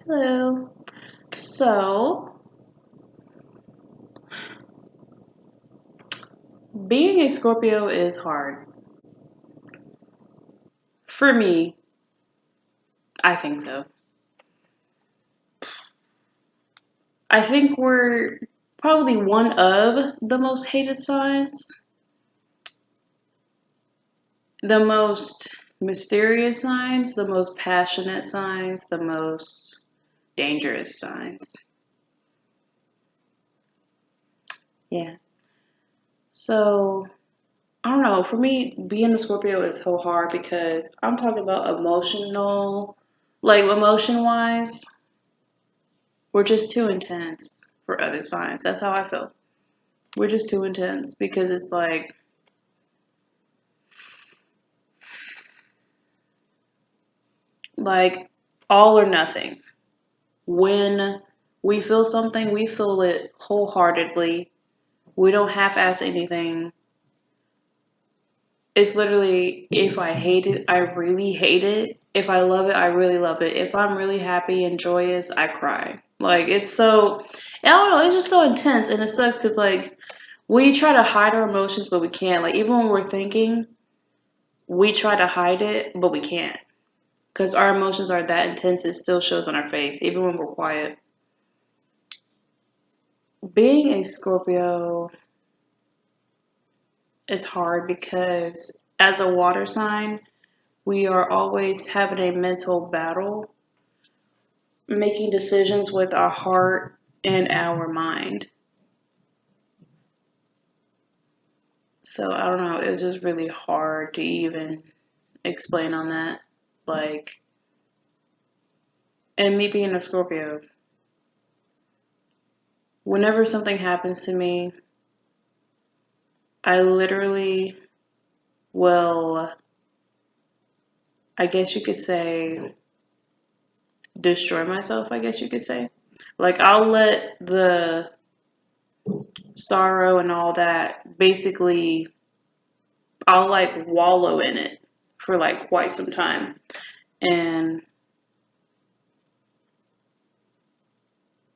Hello. So, being a Scorpio is hard. For me, I think so. I think we're probably one of the most hated signs, the most mysterious signs, the most passionate signs, the most dangerous signs. Yeah. So, I don't know. For me, being a Scorpio is so hard because I'm talking about emotional, like emotion wise. We're just too intense for other signs. That's how I feel. We're just too intense because it's like all or nothing. When we feel something, we feel it wholeheartedly. We don't half-ass anything. It's literally if I hate it, I really hate it. If I love it, I really love it. If I'm really happy and joyous, I cry. Like it's so, I don't know. It's just so intense, and it sucks because we try to hide our emotions, but we can't. Like even when we're thinking, we try to hide it, but we can't because our emotions are that intense. It still shows on our face, even when we're quiet. Being a Scorpio is hard because as a water sign, we are always having a mental battle, making decisions with our heart and our mind. So I don't know. It was just really hard to even explain on that. Like, and me being a Scorpio, whenever something happens to me, I literally will, I guess you could say, destroy myself, I guess you could say. Like, I'll let the sorrow and all that basically, I'll like wallow in it for like quite some time. And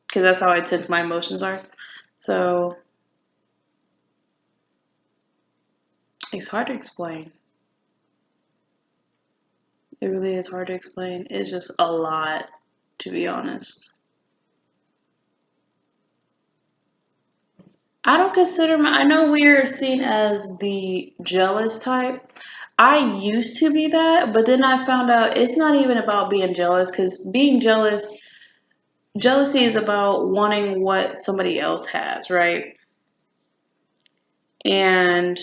because that's how intense my emotions are. So it's hard to explain. It really is hard to explain. It's just a lot, to be honest. I don't consider I know we're seen as the jealous type. I used to be that, but then I found out it's not even about being jealous because being jealous, jealousy is about wanting what somebody else has, right? And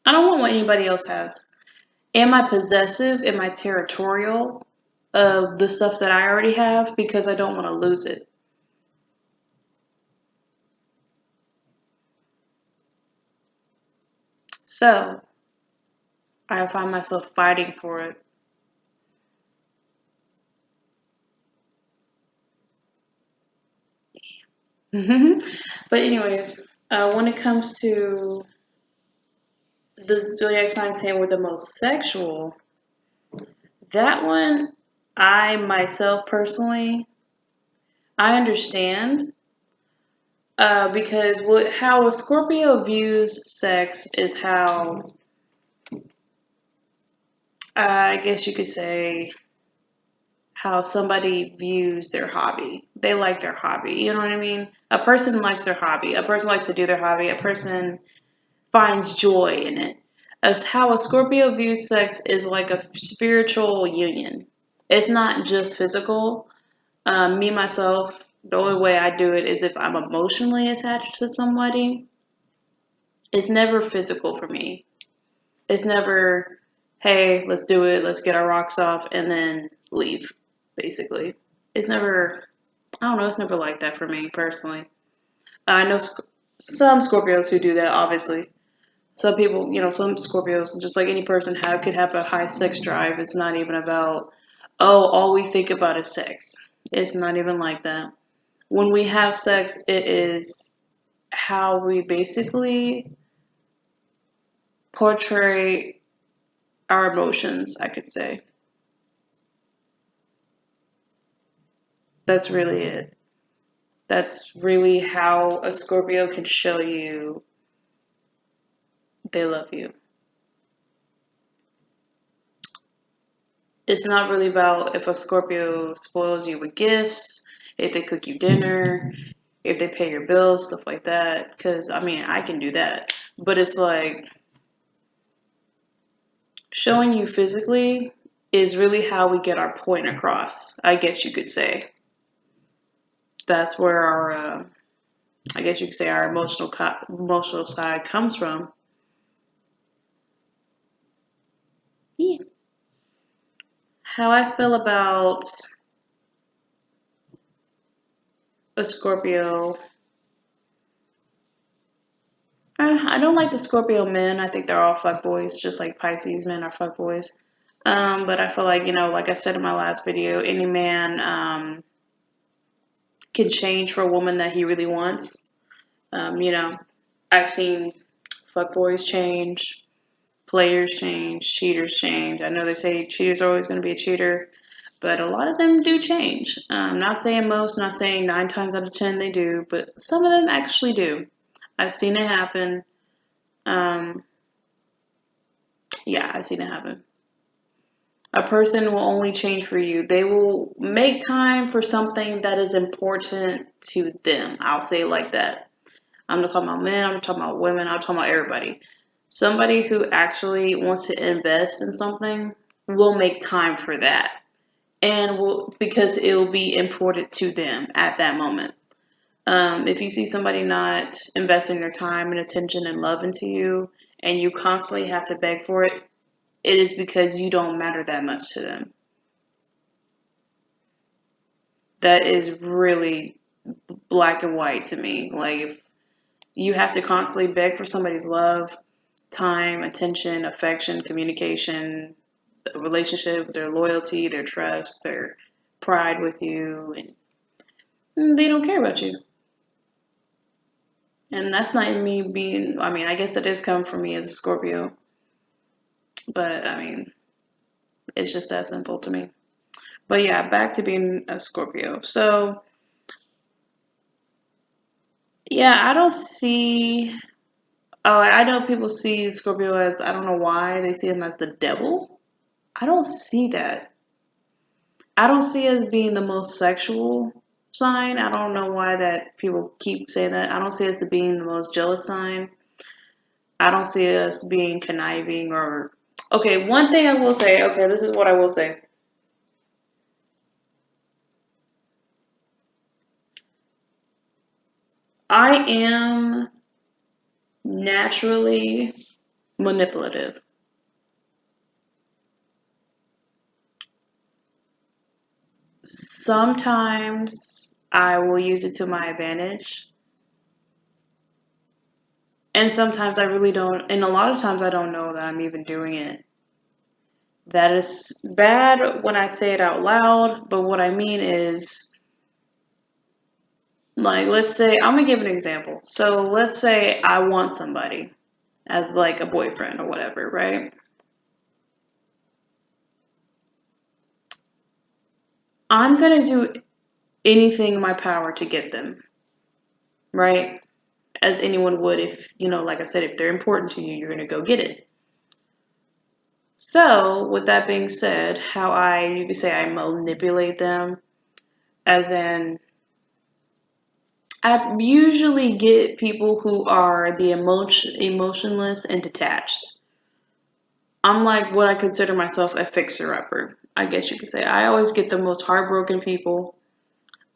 I don't want what anybody else has. Am I possessive? Am I territorial of the stuff that I already have because I don't want to lose it? So I find myself fighting for it. But anyways, when it comes to the zodiac sign saying we're the most sexual, that one, I myself personally, I understand because how a Scorpio views sex is how I guess you could say how somebody views their hobby. They like their hobby. You know what I mean? A person likes their hobby. A person likes to do their hobby. A person finds joy in it. As how a Scorpio views sex is like a spiritual union. It's not just physical. Me myself, the only way I do it is if I'm emotionally attached to somebody. It's never physical for me. It's never, hey, let's do it, let's get our rocks off, and then leave, basically. It's never, I don't know, it's never like that for me personally. I know some Scorpios who do that, obviously. Some people, some Scorpios, just like any person could have a high sex drive. It's not even about, oh, all we think about is sex. It's not even like that. When we have sex, it is how we basically portray our emotions, I could say. That's really it. That's really how a Scorpio can show you they love you. It's not really about if a Scorpio spoils you with gifts, if they cook you dinner, if they pay your bills, stuff like that. Because, I mean, I can do that. But it's like showing you physically is really how we get our point across, I guess you could say. That's where our, I guess you could say, our emotional side comes from. Yeah. How I feel about a Scorpio. I don't like the Scorpio men. I think they're all fuckboys, just like Pisces men are fuckboys. But I feel like, like I said in my last video, any man can change for a woman that he really wants. You know, I've seen fuckboys change, players change, cheaters change. I know they say cheaters are always going to be a cheater, but a lot of them do change. Not saying most, not saying 9 times out of 10 they do, but some of them actually do. I've seen it happen. Um, yeah, I've seen it happen. A person will only change for you. They will make time for something that is important to them. I'll say it like that. I'm not talking about men, I'm not talking about women, I'm talking about everybody. Somebody who actually wants to invest in something will make time for that. And will, because it will be important to them at that moment. If you see somebody not investing their time and attention and love into you, and you constantly have to beg for it, it is because you don't matter that much to them. That is really black and white to me. Like, if you have to constantly beg for somebody's love, time, attention, affection, communication, relationship, their loyalty, their trust, their pride with you, and they don't care about you. And that's not me being, I mean, I guess that is coming from me as a Scorpio, but I mean, it's just that simple to me. But yeah, back to being a Scorpio. So, yeah, I don't see. Oh, I know people see Scorpio as, I don't know why, they see him as the devil. I don't see that. I don't see us being the most sexual sign. I don't know why that people keep saying that. I don't see us being the most jealous sign. I don't see us being conniving or. Okay, one thing I will say, okay, this is what I will say. I am naturally manipulative. Sometimes I will use it to my advantage. And sometimes I really don't, and a lot of times I don't know that I'm even doing it. That is bad when I say it out loud, but what I mean is, like, let's say, I'm gonna give an example. So let's say I want somebody as like a boyfriend or whatever, right? I'm gonna do anything in my power to get them, right? As anyone would if, like I said, if they're important to you, you're gonna go get it. So, with that being said, you could say I manipulate them, as in, I usually get people who are the emotionless and detached. I'm like what I consider myself a fixer-upper, I guess you could say. I always get the most heartbroken people.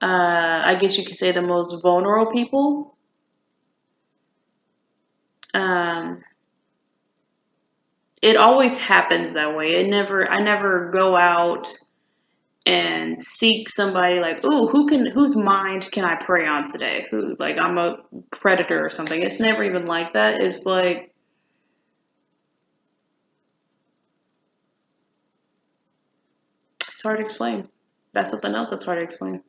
I guess you could say the most vulnerable people. Um, it always happens that way. I never go out and seek somebody like, ooh, whose mind can I prey on today? Who, like, I'm a predator or something. It's never even like that. It's like, it's hard to explain. That's something else that's hard to explain.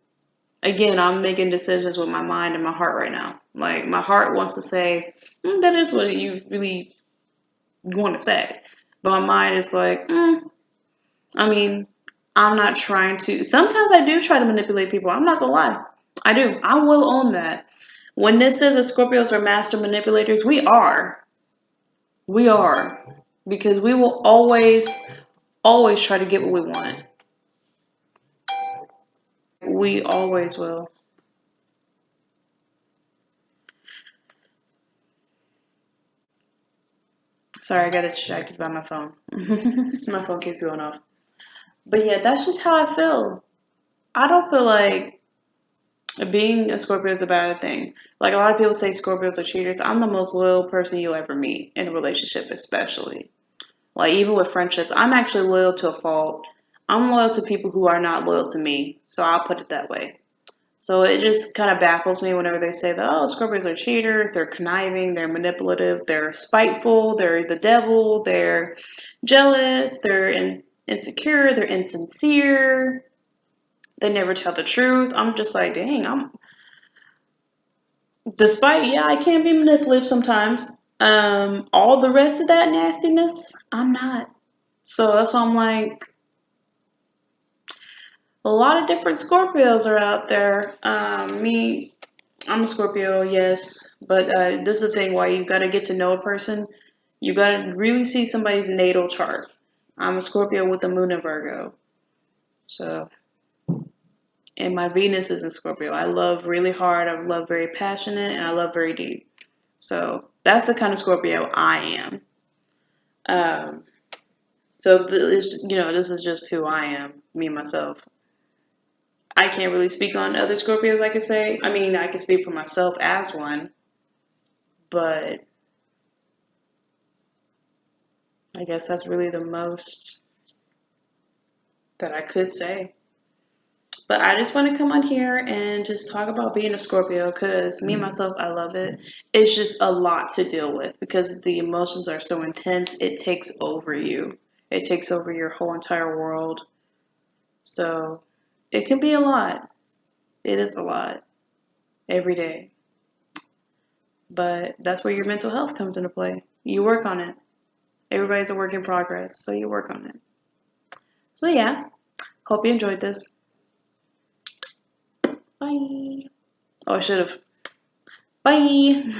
Again, I'm making decisions with my mind and my heart right now. Like, my heart wants to say, that is what you really want to say. But my mind is like, I mean, I'm not trying to. Sometimes I do try to manipulate people. I'm not gonna lie. I do. I will own that. When this says that Scorpios are master manipulators, we are. We are. Because we will always try to get what we want. We always will. Sorry, I got distracted by my phone. My phone keeps going off. But yeah, that's just how I feel. I don't feel like being a Scorpio is a bad thing. Like a lot of people say Scorpios are cheaters. I'm the most loyal person you'll ever meet in a relationship, especially. Like even with friendships, I'm actually loyal to a fault. I'm loyal to people who are not loyal to me. So I'll put it that way. So it just kind of baffles me whenever they say that, oh, Scorpios are cheaters, they're conniving, they're manipulative, they're spiteful, they're the devil, they're jealous, insecure, they're insincere, they never tell the truth. I'm just like, dang, despite, yeah, I can be manipulative sometimes. All the rest of that nastiness, I'm not. So that's why I'm like, a lot of different Scorpios are out there. I'm a Scorpio, yes, but this is the thing why you got to get to know a person. You got to really see somebody's natal chart. I'm a Scorpio with the moon in Virgo. So, and my Venus is in Scorpio. I love really hard, I love very passionate, and I love very deep. So, that's the kind of Scorpio I am. Um, so, this is just who I am, me, myself. I can't really speak on other Scorpios, I could say. I mean, I can speak for myself as one, but I guess that's really the most that I could say. But I just want to come on here and just talk about being a Scorpio because me, myself, I love it. It's just a lot to deal with because the emotions are so intense, it takes over you, it takes over your whole entire world. So it can be a lot. It is a lot every day. But that's where your mental health comes into play. You work on it. Everybody's a work in progress, so you work on it. So, yeah, hope you enjoyed this. Bye. Oh, I should have. Bye.